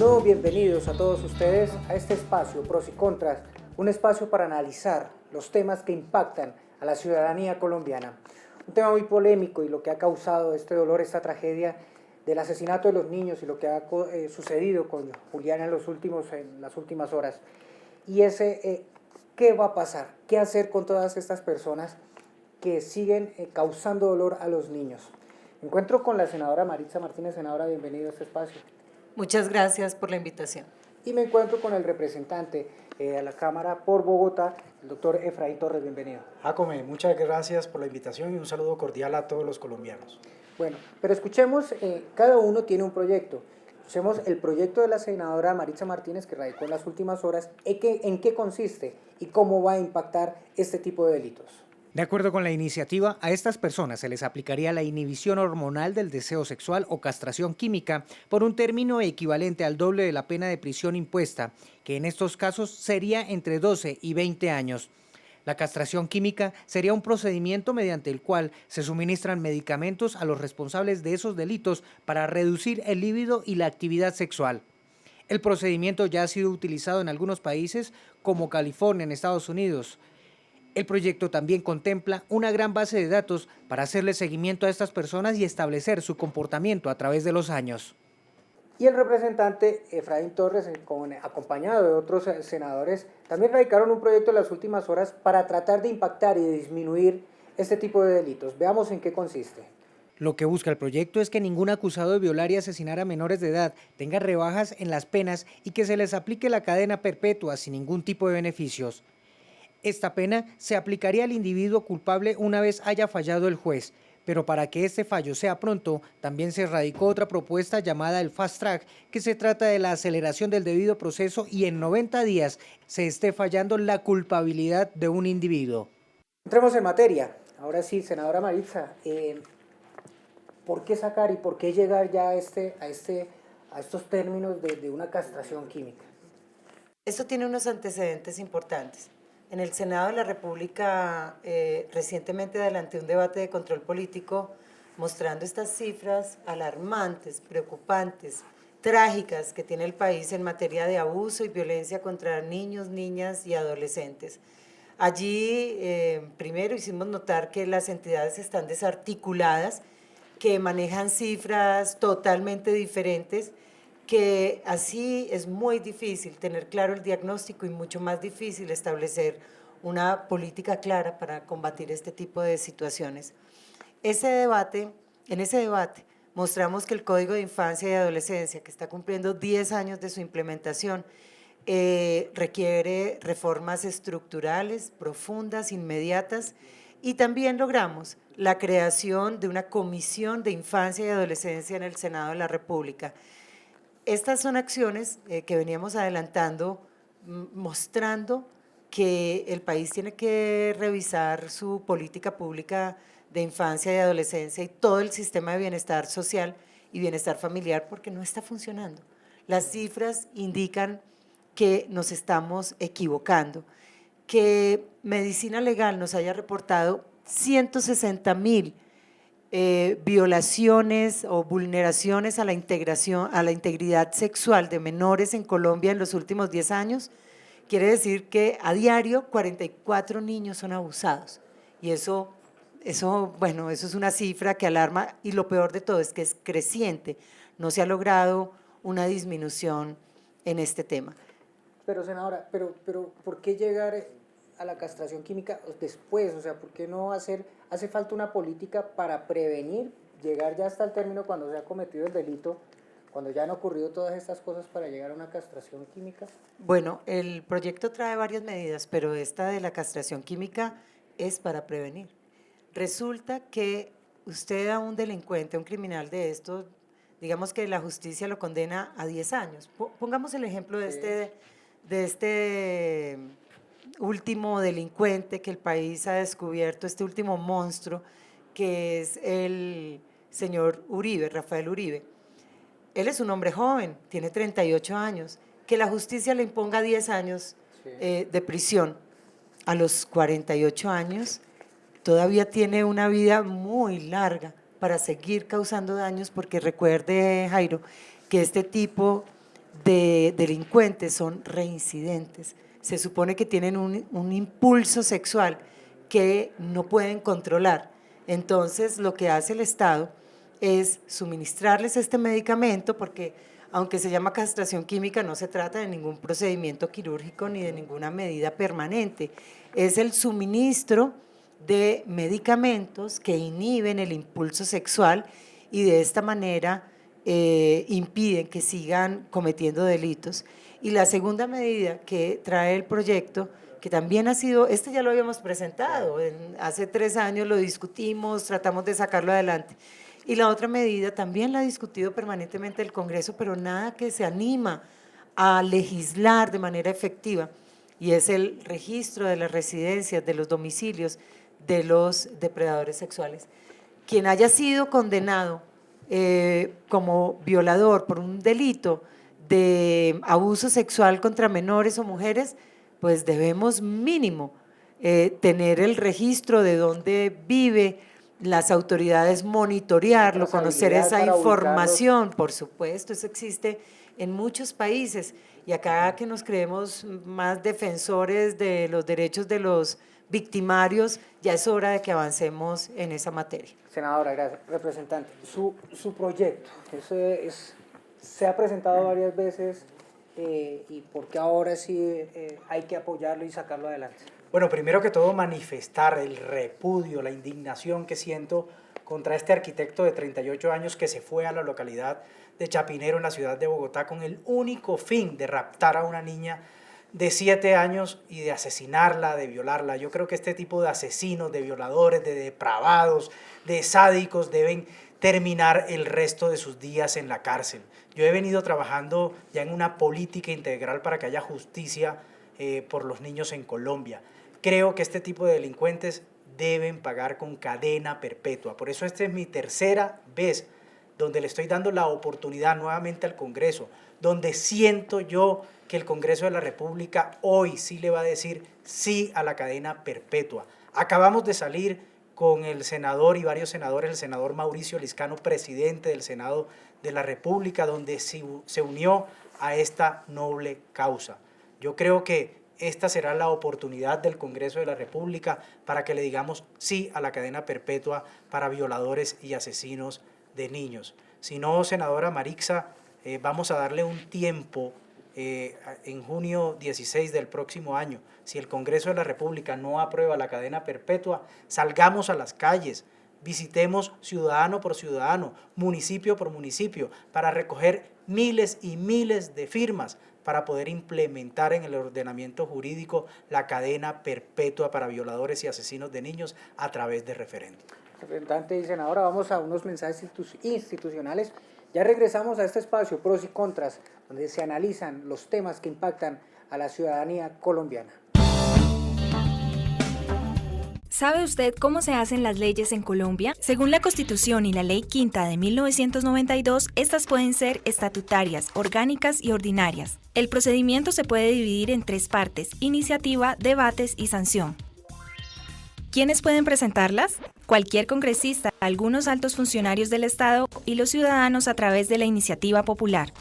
nuevo, bienvenidos a todos ustedes a este espacio Pros y Contras, un espacio para analizar los temas que impactan a la ciudadanía colombiana. Un tema muy polémico y lo que ha causado este dolor, esta tragedia del asesinato de los niños y lo que ha sucedido con Juliana en las últimas horas. Y ¿qué va a pasar? ¿Qué hacer con todas estas personas que siguen causando dolor a los niños? Me encuentro con la senadora Maritza Martínez. Senadora, bienvenida a este espacio. Muchas gracias por la invitación. Y me encuentro con el representante a la Cámara por Bogotá, el doctor Efraín Torres. Bienvenido. Jacome, muchas gracias por la invitación y un saludo cordial a todos los colombianos. Bueno, pero escuchemos, cada uno tiene un proyecto. Escuchemos el proyecto de la senadora Maritza Martínez, que radicó en las últimas horas, en qué consiste y cómo va a impactar este tipo de delitos. De acuerdo con la iniciativa, a estas personas se les aplicaría la inhibición hormonal del deseo sexual o castración química por un término equivalente al doble de la pena de prisión impuesta, que en estos casos sería entre 12 y 20 años. La castración química sería un procedimiento mediante el cual se suministran medicamentos a los responsables de esos delitos para reducir el líbido y la actividad sexual. El procedimiento ya ha sido utilizado en algunos países como California en Estados Unidos. El proyecto también contempla una gran base de datos para hacerle seguimiento a estas personas y establecer su comportamiento a través de los años. Y el representante Efraín Torres, acompañado de otros senadores, también radicaron un proyecto en las últimas horas para tratar de impactar y de disminuir este tipo de delitos. Veamos en qué consiste. Lo que busca el proyecto es que ningún acusado de violar y asesinar a menores de edad tenga rebajas en las penas y que se les aplique la cadena perpetua sin ningún tipo de beneficios. Esta pena se aplicaría al individuo culpable una vez haya fallado el juez, pero para que este fallo sea pronto, también se radicó otra propuesta llamada el Fast Track, que se trata de la aceleración del debido proceso y en 90 días se esté fallando la culpabilidad de un individuo. Entremos en materia. Ahora sí, senadora Maritza, ¿por qué sacar y por qué llegar ya a estos términos de una castración química? Esto tiene unos antecedentes importantes. En el Senado de la República recientemente adelanté un debate de control político mostrando estas cifras alarmantes, preocupantes, trágicas que tiene el país en materia de abuso y violencia contra niños, niñas y adolescentes. Allí primero hicimos notar que las entidades están desarticuladas, que manejan cifras totalmente diferentes, que así es muy difícil tener claro el diagnóstico y mucho más difícil establecer una política clara para combatir este tipo de situaciones. En ese debate mostramos que el Código de Infancia y Adolescencia, que está cumpliendo 10 años de su implementación, requiere reformas estructurales, profundas, inmediatas, y también logramos la creación de una Comisión de Infancia y Adolescencia en el Senado de la República. Estas son acciones que veníamos adelantando, mostrando que el país tiene que revisar su política pública de infancia y adolescencia y todo el sistema de bienestar social y bienestar familiar, porque no está funcionando. Las cifras indican que nos estamos equivocando, que Medicina Legal nos haya reportado 160,000 violaciones o vulneraciones a la integridad sexual de menores en Colombia en los últimos 10 años, quiere decir que a diario 44 niños son abusados. Y eso es una cifra que alarma, y lo peor de todo es que es creciente. No se ha logrado una disminución en este tema. Pero senadora, ¿por qué llegar a la castración química después? O sea, ¿por qué no hace falta una política para prevenir, llegar ya hasta el término cuando se ha cometido el delito, cuando ya han ocurrido todas estas cosas para llegar a una castración química? Bueno, el proyecto trae varias medidas, pero esta de la castración química es para prevenir. Resulta que usted a un delincuente, a un criminal de esto, digamos que la justicia lo condena a 10 años. Pongamos el ejemplo de este último delincuente que el país ha descubierto, este último monstruo, que es el señor Uribe, Rafael Uribe. Él es un hombre joven, tiene 38 años, que la justicia le imponga 10 años de prisión. A los 48 años todavía tiene una vida muy larga para seguir causando daños, porque recuerde, Jairo, que este tipo de delincuentes son reincidentes. Se supone que tienen un impulso sexual que no pueden controlar. Entonces, lo que hace el Estado es suministrarles este medicamento, porque aunque se llama castración química, no se trata de ningún procedimiento quirúrgico ni de ninguna medida permanente. Es el suministro de medicamentos que inhiben el impulso sexual y de esta manera impiden que sigan cometiendo delitos. Y la segunda medida que trae el proyecto, que también ha sido, ya lo habíamos presentado, hace 3 años lo discutimos, tratamos de sacarlo adelante. Y la otra medida también la ha discutido permanentemente el Congreso, pero nada que se anima a legislar de manera efectiva, y es el registro de las residencias, de los domicilios de los depredadores sexuales. Quien haya sido condenado como violador por un delito de abuso sexual contra menores o mujeres, pues debemos mínimo tener el registro de dónde vive, las autoridades monitorearlo, conocer esa información, por supuesto, eso existe en muchos países, y acá que nos creemos más defensores de los derechos de los victimarios, ya es hora de que avancemos en esa materia. Senadora, gracias. Representante, su proyecto, se ha presentado varias veces, y ¿por qué ahora sí hay que apoyarlo y sacarlo adelante? Bueno, primero que todo manifestar el repudio, la indignación que siento contra este arquitecto de 38 años que se fue a la localidad de Chapinero en la ciudad de Bogotá con el único fin de raptar a una niña de 7 años y de asesinarla, de violarla. Yo creo que este tipo de asesinos, de violadores, de depravados, de sádicos deben terminar el resto de sus días en la cárcel. Yo he venido trabajando ya en una política integral para que haya justicia por los niños en Colombia. Creo que este tipo de delincuentes deben pagar con cadena perpetua. Por eso esta es mi 3ª vez donde le estoy dando la oportunidad nuevamente al Congreso, donde siento yo que el Congreso de la República hoy sí le va a decir sí a la cadena perpetua. Acabamos de salir con el senador y varios senadores, el senador Mauricio Liscano, presidente del Senado de la República, donde se unió a esta noble causa. Yo creo que esta será la oportunidad del Congreso de la República para que le digamos sí a la cadena perpetua para violadores y asesinos de niños. Si no, senadora Marixa, vamos a darle un tiempo en junio 16 del próximo año. Si el Congreso de la República no aprueba la cadena perpetua, salgamos a las calles, visitemos ciudadano por ciudadano, municipio por municipio, para recoger miles y miles de firmas para poder implementar en el ordenamiento jurídico la cadena perpetua para violadores y asesinos de niños a través de referéndum. Representante y senadora, vamos a unos mensajes institucionales. Ya regresamos a este espacio, pros y contras, donde se analizan los temas que impactan a la ciudadanía colombiana. ¿Sabe usted cómo se hacen las leyes en Colombia? Según la Constitución y la Ley Quinta de 1992, estas pueden ser estatutarias, orgánicas y ordinarias. El procedimiento se puede dividir en 3 partes: iniciativa, debates y sanción. ¿Quiénes pueden presentarlas? Cualquier congresista, algunos altos funcionarios del Estado y los ciudadanos a través de la iniciativa popular.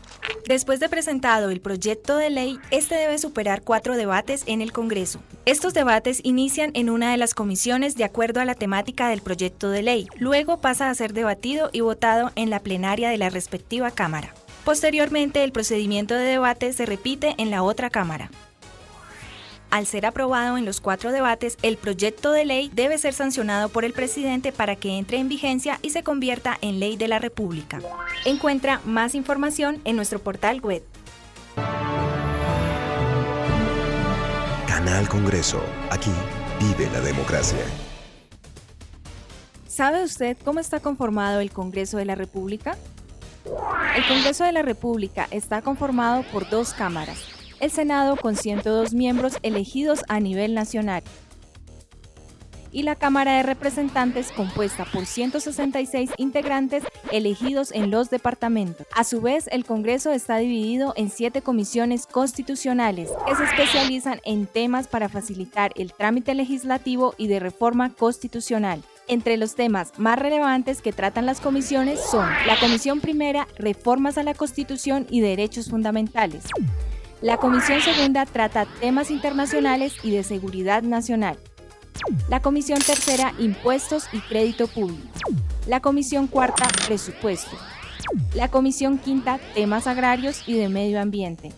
Después de presentado el proyecto de ley, este debe superar 4 debates en el Congreso. Estos debates inician en una de las comisiones de acuerdo a la temática del proyecto de ley. Luego pasa a ser debatido y votado en la plenaria de la respectiva Cámara. Posteriormente, el procedimiento de debate se repite en la otra Cámara. Al ser aprobado en los 4 debates, el proyecto de ley debe ser sancionado por el presidente para que entre en vigencia y se convierta en ley de la República. Encuentra más información en nuestro portal web. Canal Congreso. Aquí vive la democracia. ¿Sabe usted cómo está conformado el Congreso de la República? El Congreso de la República está conformado por 2 cámaras. El Senado con 102 miembros elegidos a nivel nacional y la Cámara de Representantes compuesta por 166 integrantes elegidos en los departamentos. A su vez, el Congreso está dividido en 7 comisiones constitucionales que se especializan en temas para facilitar el trámite legislativo y de reforma constitucional. Entre los temas más relevantes que tratan las comisiones son la Comisión Primera, Reformas a la Constitución y Derechos Fundamentales. La Comisión Segunda trata temas internacionales y de seguridad nacional. La Comisión Tercera, Impuestos y Crédito Público. La Comisión Cuarta, Presupuesto. La Comisión Quinta, Temas Agrarios y de Medio Ambiente.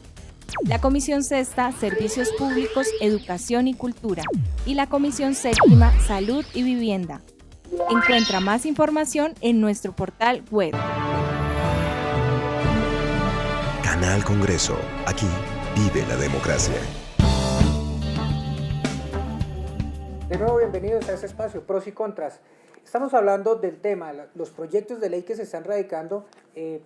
La Comisión Sexta, Servicios Públicos, Educación y Cultura. Y la Comisión Séptima, Salud y Vivienda. Encuentra más información en nuestro portal web. Canal Congreso. Aquí vive la democracia. De nuevo, bienvenidos a este espacio, pros y contras. Estamos hablando del tema, los proyectos de ley que se están radicando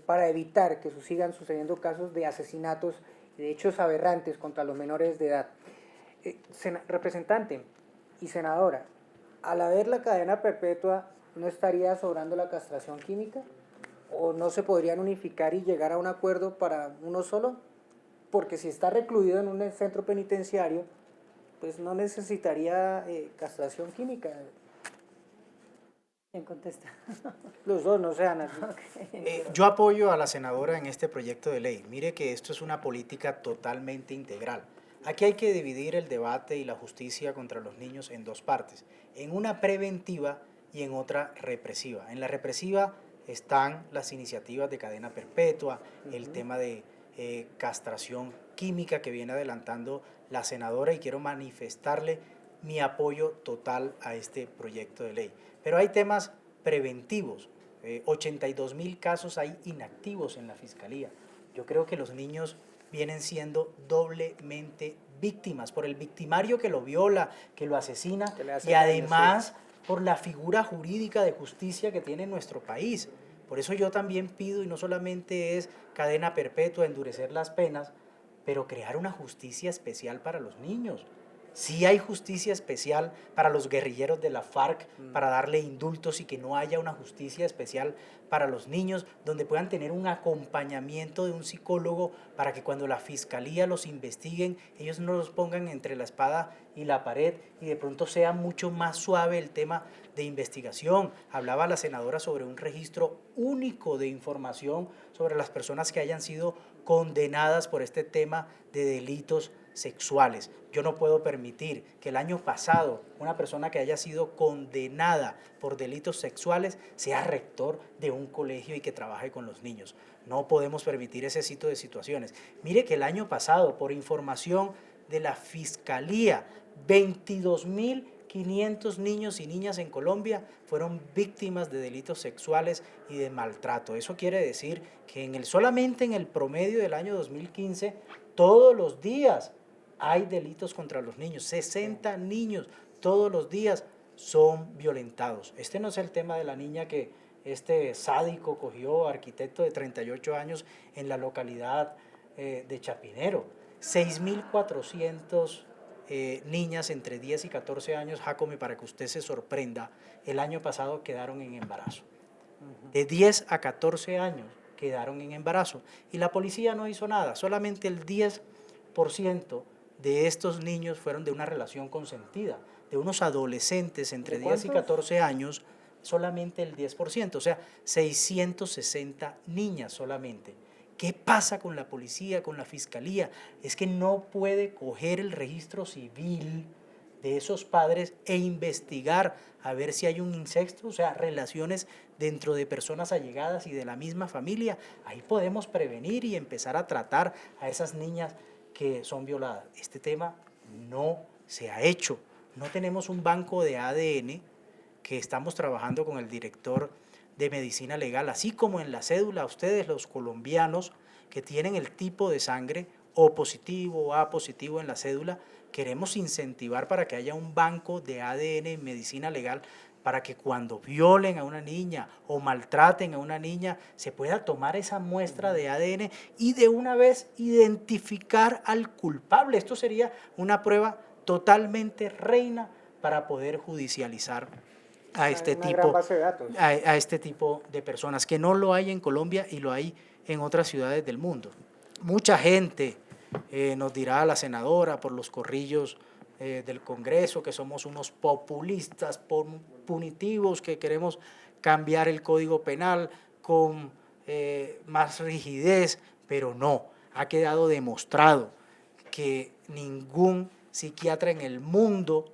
para evitar que sigan sucediendo casos de asesinatos y de hechos aberrantes contra los menores de edad. Representante y senadora, al haber la cadena perpetua, ¿no estaría sobrando la castración química? ¿O no se podrían unificar y llegar a un acuerdo para uno solo? Porque si está recluido en un centro penitenciario, pues no necesitaría castración química. ¿Quién contesta? Los dos, no sean así. Yo apoyo a la senadora en este proyecto de ley. Mire que esto es una política totalmente integral. Aquí hay que dividir el debate y la justicia contra los niños en dos partes, en una preventiva y en otra represiva. En la represiva están las iniciativas de cadena perpetua, el tema de castración química que viene adelantando la senadora, y quiero manifestarle mi apoyo total a este proyecto de ley. Pero hay temas preventivos, 82.000 casos hay inactivos en la Fiscalía. Yo creo que los niños vienen siendo doblemente víctimas por el victimario que lo viola, que lo asesina, y además por la figura jurídica de justicia que tiene nuestro país. Por eso yo también pido, y no solamente es cadena perpetua, endurecer las penas, pero crear una justicia especial para los niños. Sí hay justicia especial para los guerrilleros de la FARC, para darle indultos, y que no haya una justicia especial para los niños, donde puedan tener un acompañamiento de un psicólogo para que cuando la fiscalía los investiguen, ellos no los pongan entre la espada y la pared, y de pronto sea mucho más suave el tema de investigación. Hablaba la senadora sobre un registro único de información sobre las personas que hayan sido condenadas por este tema de delitos sexuales. Yo no puedo permitir que el año pasado una persona que haya sido condenada por delitos sexuales sea rector de un colegio y que trabaje con los niños. No podemos permitir ese tipo de situaciones. Mire que el año pasado, por información de la Fiscalía, 22.500 niños y niñas en Colombia fueron víctimas de delitos sexuales y de maltrato. Eso quiere decir que solamente en el promedio del año 2015, todos los días hay delitos contra los niños. 60 niños todos los días son violentados. Este no es el tema de la niña que este sádico cogió, arquitecto de 38 años, en la localidad de Chapinero. 6.400 niñas entre 10 y 14 años, Jacome, para que usted se sorprenda, el año pasado quedaron en embarazo. De 10 a 14 años quedaron en embarazo. Y la policía no hizo nada. Solamente el 10% de estos niños fueron de una relación consentida, de unos adolescentes entre 10 y 14 años, solamente el 10%, o sea, 660 niñas solamente. ¿Qué pasa con la policía, con la fiscalía? Es que no puede coger el registro civil de esos padres e investigar a ver si hay un incesto, o sea, relaciones dentro de personas allegadas y de la misma familia. Ahí podemos prevenir y empezar a tratar a esas niñas que son violadas. Este tema no se ha hecho. No tenemos un banco de ADN, que estamos trabajando con el director de medicina legal, así como en la cédula, ustedes los colombianos que tienen el tipo de sangre O positivo o A positivo en la cédula, queremos incentivar para que haya un banco de ADN en medicina legal, para que cuando violen a una niña o maltraten a una niña, se pueda tomar esa muestra de ADN y de una vez identificar al culpable. Esto sería una prueba totalmente reina para poder judicializar a este tipo de personas, que no lo hay en Colombia y lo hay en otras ciudades del mundo. Mucha gente nos dirá a la senadora por los corrillos del Congreso, que somos unos populistas punitivos, que queremos cambiar el Código Penal con más rigidez, pero no, ha quedado demostrado que ningún psiquiatra en el mundo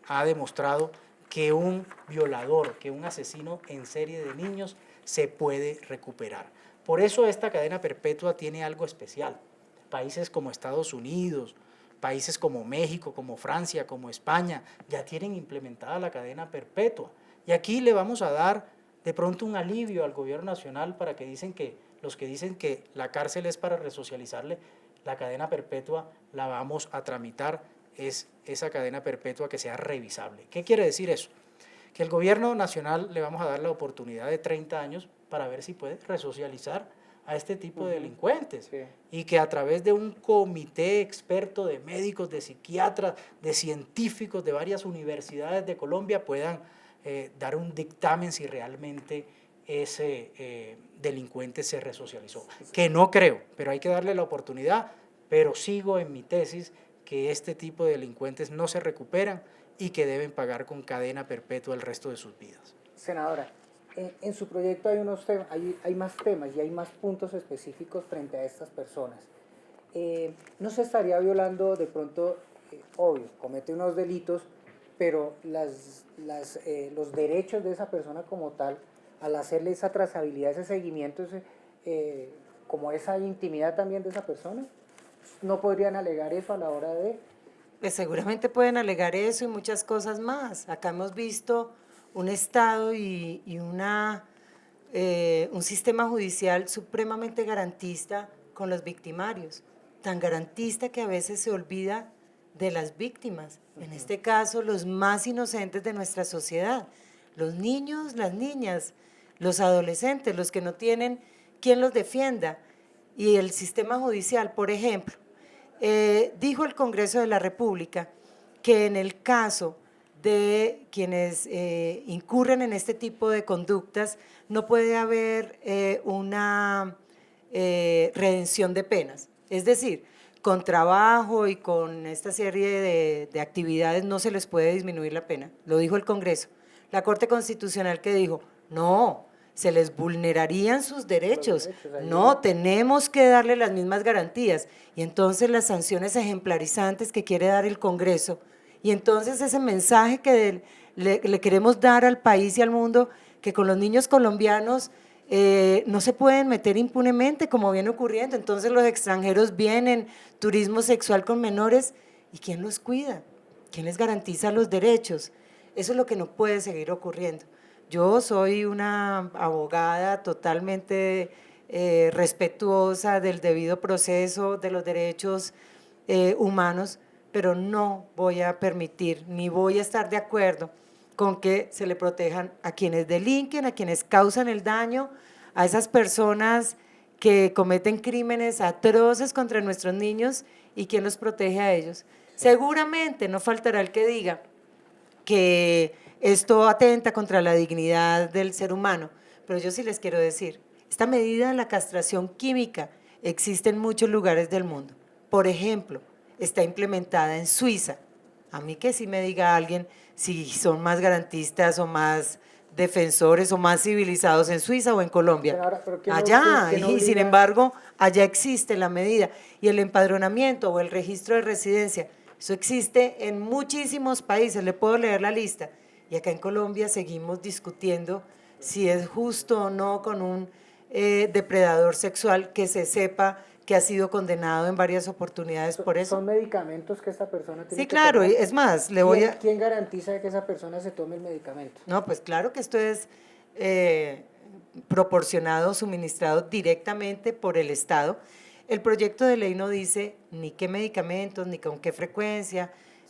ha demostrado que un violador, que un asesino en serie de niños se puede recuperar. Por eso esta cadena perpetua tiene algo especial. Países como Estados Unidos, países como México, como Francia, como España, ya tienen implementada la cadena perpetua. Y aquí le vamos a dar de pronto un alivio al gobierno nacional para que los que dicen que la cárcel es para resocializarle, la cadena perpetua la vamos a tramitar, es esa cadena perpetua que sea revisable. ¿Qué quiere decir eso? Que el gobierno nacional le vamos a dar la oportunidad de 30 años para ver si puede resocializar a este tipo de delincuentes, sí, y que a través de un comité experto de médicos, de psiquiatras, de científicos de varias universidades de Colombia puedan dar un dictamen si realmente ese delincuente se resocializó. Que no creo, pero hay que darle la oportunidad, pero sigo en mi tesis que este tipo de delincuentes no se recuperan y que deben pagar con cadena perpetua el resto de sus vidas. Senadora, en su proyecto hay más temas y hay más puntos específicos frente a estas personas. ¿No se estaría violando de pronto, obvio, comete unos delitos, pero los derechos de esa persona como tal, al hacerle esa trazabilidad, ese seguimiento, como esa intimidad también de esa persona? ¿No podrían alegar eso a la hora de...? Pues seguramente pueden alegar eso y muchas cosas más. Acá hemos visto un Estado y un sistema judicial supremamente garantista con los victimarios, tan garantista que a veces se olvida de las víctimas, en este caso los más inocentes de nuestra sociedad, los niños, las niñas, los adolescentes, los que no tienen quien los defienda. Y el sistema judicial, por ejemplo, dijo el Congreso de la República que en el caso de quienes incurren en este tipo de conductas no puede haber una redención de penas. Es decir, con trabajo y con esta serie de actividades no se les puede disminuir la pena. Lo dijo el Congreso. La Corte Constitucional que dijo, no, se les vulnerarían sus derechos. No, tenemos que darle las mismas garantías. Y entonces las sanciones ejemplarizantes que quiere dar el Congreso, y entonces ese mensaje que le queremos dar al país y al mundo, que con los niños colombianos no se pueden meter impunemente como viene ocurriendo. Entonces los extranjeros vienen, turismo sexual con menores, ¿y quién los cuida? ¿Quién les garantiza los derechos? Eso es lo que no puede seguir ocurriendo. Yo soy una abogada totalmente respetuosa del debido proceso, de los derechos humanos, pero no voy a permitir, ni voy a estar de acuerdo con que se le protejan a quienes delinquen, a quienes causan el daño, a esas personas que cometen crímenes atroces contra nuestros niños, y quién los protege a ellos. Seguramente no faltará el que diga que esto atenta contra la dignidad del ser humano, pero yo sí les quiero decir, esta medida de la castración química existe en muchos lugares del mundo. Por ejemplo, está implementada en Suiza. A mí que sí me diga alguien si son más garantistas o más defensores o más civilizados en Suiza o en Colombia. Allá, y sin embargo, allá existe la medida. Y el empadronamiento o el registro de residencia, eso existe en muchísimos países, le puedo leer la lista. Y acá en Colombia seguimos discutiendo si es justo o no con un depredador sexual que se sepa que ha sido condenado en varias oportunidades por eso. ¿Son medicamentos que esta persona tiene que tomar? Sí, claro, es más, ¿Quién garantiza que esa persona se tome el medicamento? No, pues claro que esto es proporcionado, suministrado directamente por el Estado. El proyecto de ley no dice ni qué medicamentos, ni con qué frecuencia,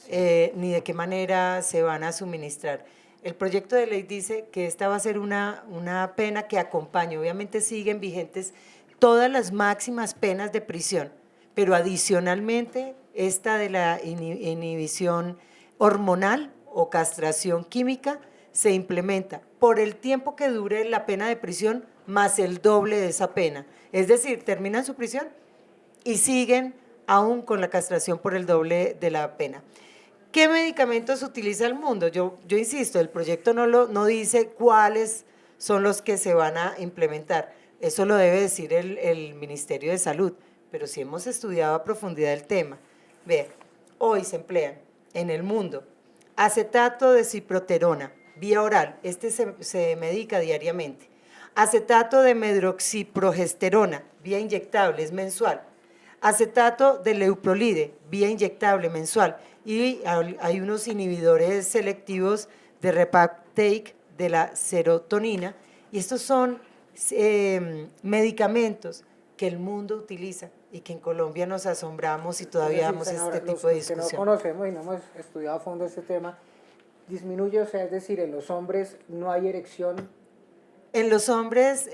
ni de qué manera se van a suministrar. El proyecto de ley dice que esta va a ser una pena que acompañe, obviamente siguen vigentes todas las máximas penas de prisión, pero adicionalmente esta de la inhibición hormonal o castración química se implementa por el tiempo que dure la pena de prisión más el doble de esa pena. Es decir, terminan su prisión y siguen aún con la castración por el doble de la pena. ¿Qué medicamentos utiliza el mundo? Yo insisto, el proyecto no dice cuáles son los que se van a implementar. Eso lo debe decir el Ministerio de Salud, pero si hemos estudiado a profundidad el tema. Vean, hoy se emplean en el mundo acetato de ciproterona, vía oral, se medica diariamente. Acetato de medroxiprogesterona, vía inyectable, es mensual. Acetato de leuprolide, vía inyectable, mensual. Y hay unos inhibidores selectivos de reuptake de la serotonina. Y estos son medicamentos que el mundo utiliza y que en Colombia nos asombramos y todavía damos este tipo de discusión. Los que no conocemos y no hemos estudiado a fondo este tema, disminuye, o sea, es decir, en los hombres no hay erección. En los hombres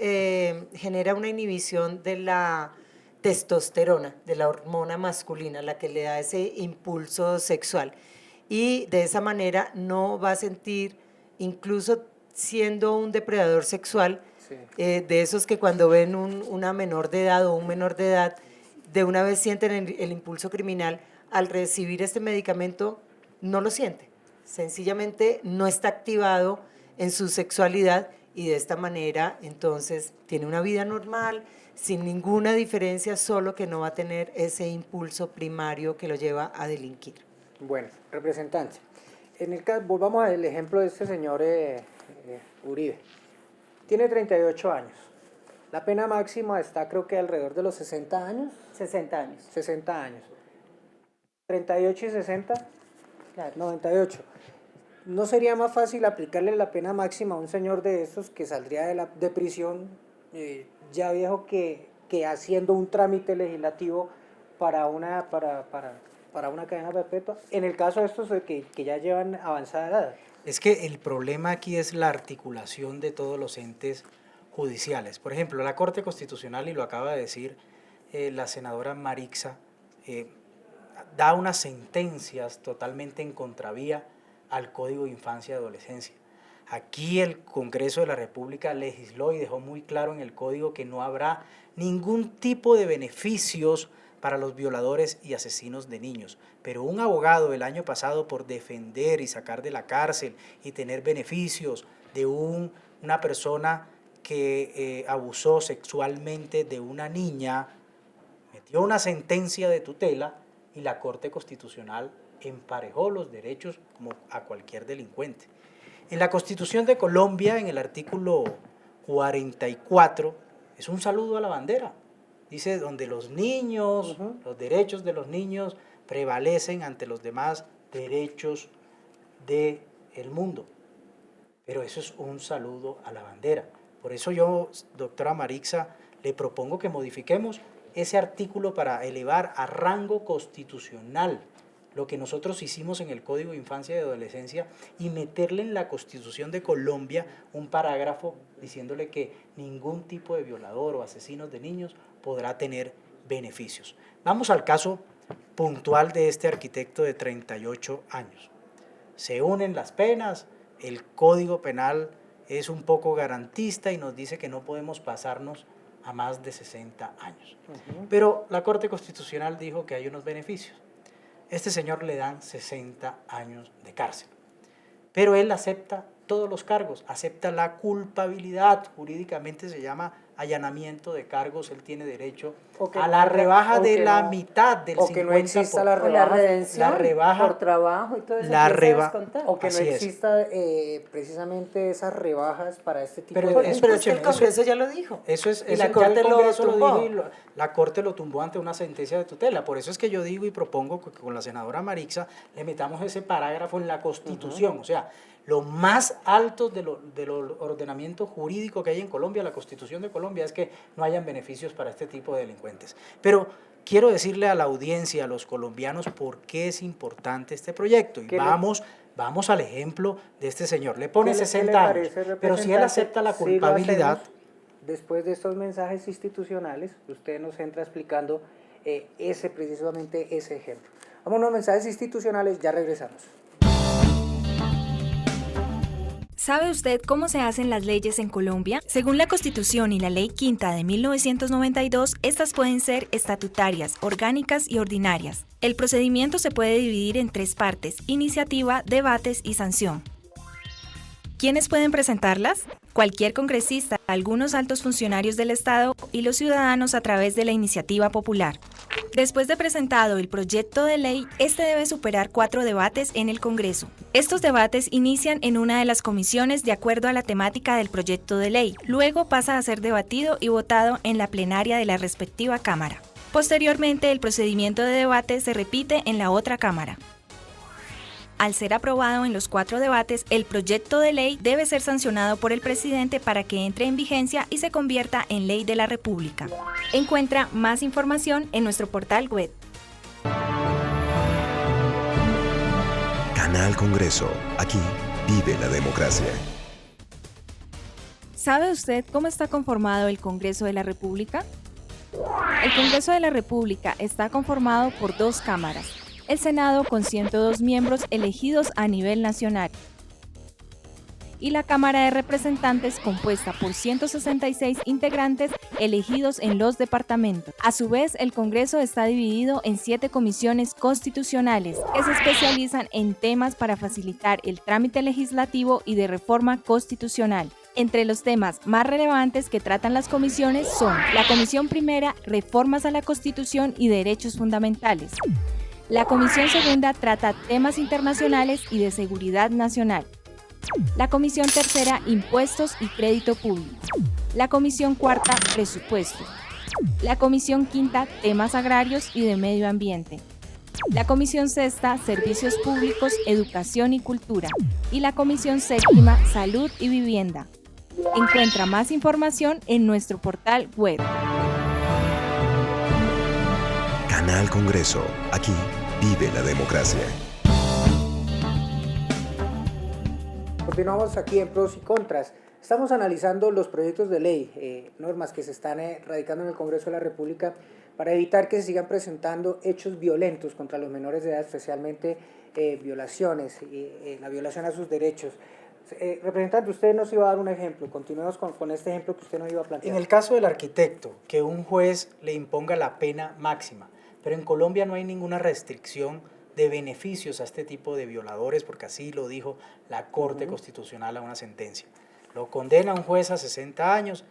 genera una inhibición de la testosterona, de la hormona masculina, la que le da ese impulso sexual. Y de esa manera no va a sentir, incluso siendo un depredador sexual, sí, de esos que cuando ven una menor de edad o un menor de edad, de una vez sienten el impulso criminal, al recibir este medicamento no lo siente. Sencillamente no está activado en su sexualidad y de esta manera entonces tiene una vida normal, sin ninguna diferencia, solo que no va a tener ese impulso primario que lo lleva a delinquir. Bueno, representante, en el caso, volvamos al ejemplo de este señor Uribe. Tiene 38 años. La pena máxima está, creo que alrededor de los 60 años. 60 años. 60 años. 38 y 60, claro, 98. ¿No sería más fácil aplicarle la pena máxima a un señor de estos que saldría de prisión ya viejo que haciendo un trámite legislativo para una cadena perpetua, en el caso de estos que ya llevan avanzada edad? Es que el problema aquí es la articulación de todos los entes judiciales. Por ejemplo, la Corte Constitucional, y lo acaba de decir la senadora Marixa, da unas sentencias totalmente en contravía al Código de Infancia y Adolescencia. Aquí el Congreso de la República legisló y dejó muy claro en el Código que no habrá ningún tipo de beneficios para los violadores y asesinos de niños. Pero un abogado el año pasado, por defender y sacar de la cárcel y tener beneficios de una persona que abusó sexualmente de una niña, metió una sentencia de tutela y la Corte Constitucional emparejó los derechos como a cualquier delincuente. En la Constitución de Colombia, en el artículo 44, es un saludo a la bandera. Dice, donde los niños, los derechos de los niños prevalecen ante los demás derechos del mundo. Pero eso es un saludo a la bandera. Por eso yo, doctora Marixa, le propongo que modifiquemos ese artículo para elevar a rango constitucional lo que nosotros hicimos en el Código de Infancia y Adolescencia y meterle en la Constitución de Colombia un parágrafo diciéndole que ningún tipo de violador o asesino de niños podrá tener beneficios. Vamos al caso puntual de este arquitecto de 38 años. Se unen las penas, el Código Penal es un poco garantista y nos dice que no podemos pasarnos a más de 60 años. Pero la Corte Constitucional dijo que hay unos beneficios. Este señor le dan 60 años de cárcel, pero él acepta todos los cargos, acepta la culpabilidad, jurídicamente se llama allanamiento de cargos, él tiene derecho a la rebaja de la mitad del 50%. O que no exista la rebaja por trabajo y todo eso. O que no exista precisamente esas rebajas para este tipo de... Pero es que el Congreso ya lo dijo. Eso es, y la Corte lo tumbó. La Corte lo tumbó ante una sentencia de tutela. Por eso es que yo digo y propongo que con la senadora Marixa le metamos ese parágrafo en la Constitución. O sea, lo más alto de los ordenamientos jurídicos que hay en Colombia, la Constitución de Colombia, es que no hayan beneficios para este tipo de delincuentes. Pero quiero decirle a la audiencia, a los colombianos, por qué es importante este proyecto. Y vamos al ejemplo de este señor. Le pone 60 años, pero si él acepta la culpabilidad... Después de estos mensajes institucionales, usted nos entra explicando precisamente ese ejemplo. Vamos a los mensajes institucionales, ya regresamos. ¿Sabe usted cómo se hacen las leyes en Colombia? Según la Constitución y la Ley Quinta de 1992, estas pueden ser estatutarias, orgánicas y ordinarias. El procedimiento se puede dividir en 3 partes: iniciativa, debates y sanción. ¿Quiénes pueden presentarlas? Cualquier congresista, algunos altos funcionarios del Estado y los ciudadanos a través de la iniciativa popular. Después de presentado el proyecto de ley, este debe superar 4 debates en el Congreso. Estos debates inician en una de las comisiones de acuerdo a la temática del proyecto de ley. Luego pasa a ser debatido y votado en la plenaria de la respectiva Cámara. Posteriormente, el procedimiento de debate se repite en la otra Cámara. Al ser aprobado en los 4 debates, el proyecto de ley debe ser sancionado por el presidente para que entre en vigencia y se convierta en ley de la República. Encuentra más información en nuestro portal web. Canal Congreso. Aquí vive la democracia. ¿Sabe usted cómo está conformado el Congreso de la República? El Congreso de la República está conformado por 2 cámaras. El Senado con 102 miembros elegidos a nivel nacional y la Cámara de Representantes compuesta por 166 integrantes elegidos en los departamentos. A su vez, el Congreso está dividido en 7 comisiones constitucionales que se especializan en temas para facilitar el trámite legislativo y de reforma constitucional. Entre los temas más relevantes que tratan las comisiones son la Comisión Primera, Reformas a la Constitución y Derechos Fundamentales. La Comisión Segunda trata temas internacionales y de seguridad nacional. La Comisión Tercera, Impuestos y Crédito Público. La Comisión Cuarta, Presupuesto. La Comisión Quinta, Temas Agrarios y de Medio Ambiente. La Comisión Sexta, Servicios Públicos, Educación y Cultura. Y la Comisión Séptima, Salud y Vivienda. Encuentra más información en nuestro portal web. Canal Congreso. Aquí vive la democracia. Continuamos aquí en Pros y Contras. Estamos analizando los proyectos de ley, normas que se están radicando en el Congreso de la República para evitar que se sigan presentando hechos violentos contra los menores de edad, especialmente violaciones y la violación a sus derechos. Representante, usted nos iba a dar un ejemplo. Continuemos con este ejemplo que usted nos iba a plantear. En el caso del arquitecto, que un juez le imponga la pena máxima, pero en Colombia no hay ninguna restricción de beneficios a este tipo de violadores, porque así lo dijo la Corte Constitucional a una sentencia. Lo condena un juez a 60 años,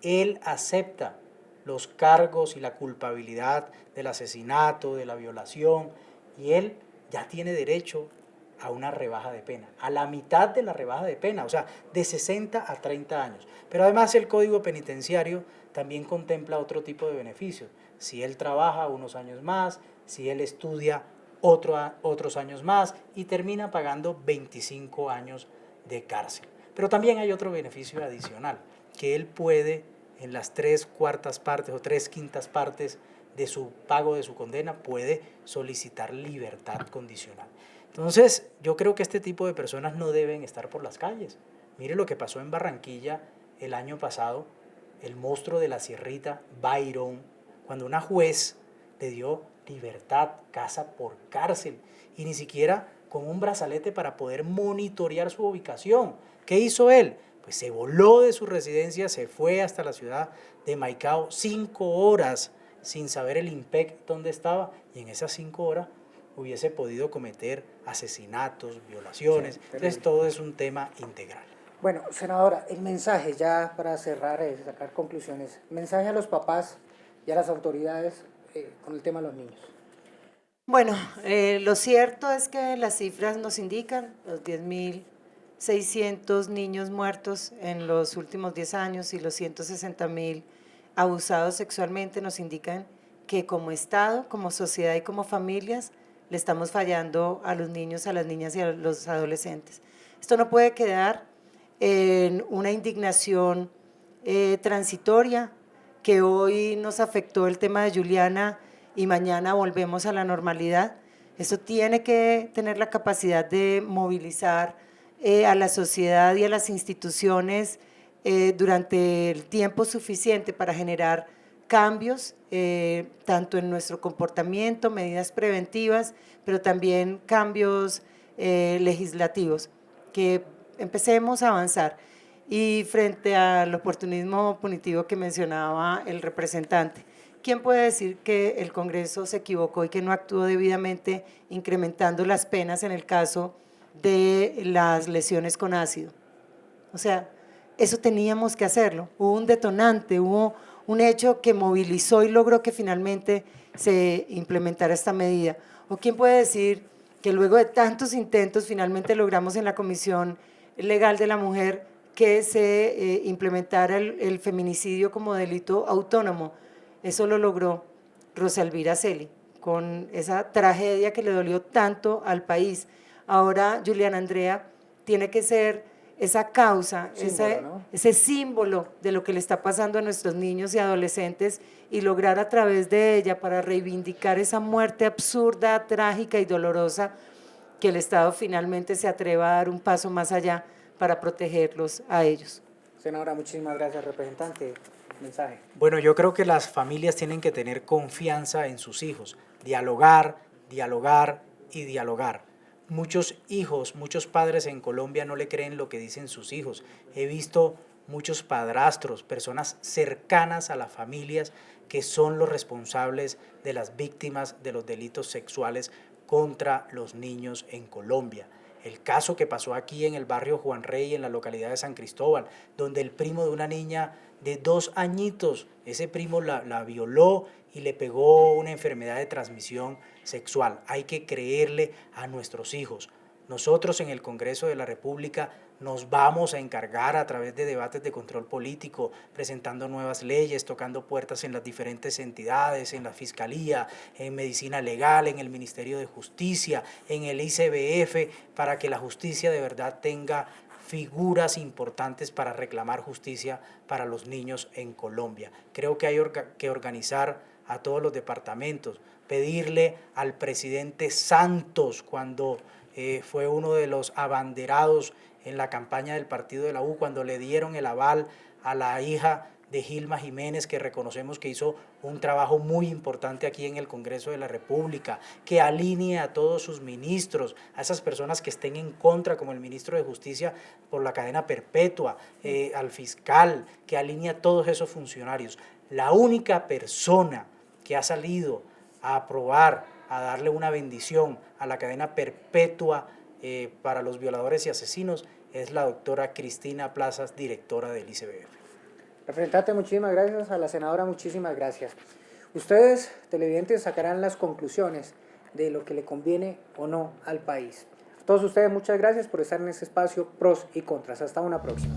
él acepta los cargos y la culpabilidad del asesinato, de la violación, y él ya tiene derecho a una rebaja de pena, a la mitad de la rebaja de pena, o sea, de 60 a 30 años. Pero además el Código Penitenciario también contempla otro tipo de beneficios. Si él trabaja unos años más, si él estudia otros años más y termina pagando 25 años de cárcel. Pero también hay otro beneficio adicional, que él puede, en las 3/4 partes o 3/5 partes de su pago de su condena, puede solicitar libertad condicional. Entonces, yo creo que este tipo de personas no deben estar por las calles. Mire lo que pasó en Barranquilla el año pasado, el monstruo de la Sierrita, Byron, cuando una juez le dio libertad, casa por cárcel, y ni siquiera con un brazalete para poder monitorear su ubicación. ¿Qué hizo él? Pues se voló de su residencia, se fue hasta la ciudad de Maicao 5 horas sin saber el IMPEC dónde estaba, y en esas 5 horas hubiese podido cometer asesinatos, violaciones. Sí, entonces todo es un tema integral. Bueno, senadora, el mensaje ya para cerrar, sacar conclusiones, mensaje a los papás y a las autoridades con el tema de los niños. Bueno, lo cierto es que las cifras nos indican los 10.600 niños muertos en los últimos 10 años y los 160.000 abusados sexualmente nos indican que como Estado, como sociedad y como familias le estamos fallando a los niños, a las niñas y a los adolescentes. Esto no puede quedar en una indignación transitoria, que hoy nos afectó el tema de Juliana y mañana volvemos a la normalidad. Eso tiene que tener la capacidad de movilizar a la sociedad y a las instituciones durante el tiempo suficiente para generar cambios, tanto en nuestro comportamiento, medidas preventivas, pero también cambios legislativos que empecemos a avanzar. Y frente al oportunismo punitivo que mencionaba el representante, ¿quién puede decir que el Congreso se equivocó y que no actuó debidamente incrementando las penas en el caso de las lesiones con ácido? O sea, eso teníamos que hacerlo. Hubo un detonante, hubo un hecho que movilizó y logró que finalmente se implementara esta medida. ¿O quién puede decir que luego de tantos intentos finalmente logramos en la Comisión Legal de la Mujer que se implementara el feminicidio como delito autónomo? Eso lo logró Rosa Elvira Celi, con esa tragedia que le dolió tanto al país. Ahora Juliana Andrea tiene que ser esa causa, ese símbolo de lo que le está pasando a nuestros niños y adolescentes y lograr a través de ella para reivindicar esa muerte absurda, trágica y dolorosa, que el Estado finalmente se atreva a dar un paso más allá para protegerlos a ellos. Senadora, muchísimas gracias, representante. Mensaje. Bueno, yo creo que las familias tienen que tener confianza en sus hijos, dialogar, dialogar y dialogar. Muchos hijos, muchos padres en Colombia no le creen lo que dicen sus hijos. He visto muchos padrastros, personas cercanas a las familias que son los responsables de las víctimas de los delitos sexuales contra los niños en Colombia. El caso que pasó aquí en el barrio Juan Rey, en la localidad de San Cristóbal, donde el primo de una niña de 2 añitos, ese primo la violó y le pegó una enfermedad de transmisión sexual. Hay que creerle a nuestros hijos. Nosotros en el Congreso de la República nos vamos a encargar a través de debates de control político, presentando nuevas leyes, tocando puertas en las diferentes entidades, en la Fiscalía, en Medicina Legal, en el Ministerio de Justicia, en el ICBF, para que la justicia de verdad tenga figuras importantes para reclamar justicia para los niños en Colombia. Creo que hay que organizar a todos los departamentos, pedirle al presidente Santos, cuando fue uno de los abanderados en la campaña del partido de la U, cuando le dieron el aval a la hija de Gilma Jiménez, que reconocemos que hizo un trabajo muy importante aquí en el Congreso de la República, que alinee a todos sus ministros, a esas personas que estén en contra, como el ministro de Justicia por la cadena perpetua, al fiscal, que alinee a todos esos funcionarios. La única persona que ha salido a aprobar, a darle una bendición a la cadena perpetua para los violadores y asesinos es la doctora Cristina Plazas, directora del ICBF. Representante, muchísimas gracias. A la senadora, muchísimas gracias. Ustedes, televidentes, sacarán las conclusiones de lo que le conviene o no al país. A todos ustedes, muchas gracias por estar en este espacio Pros y Contras. Hasta una próxima.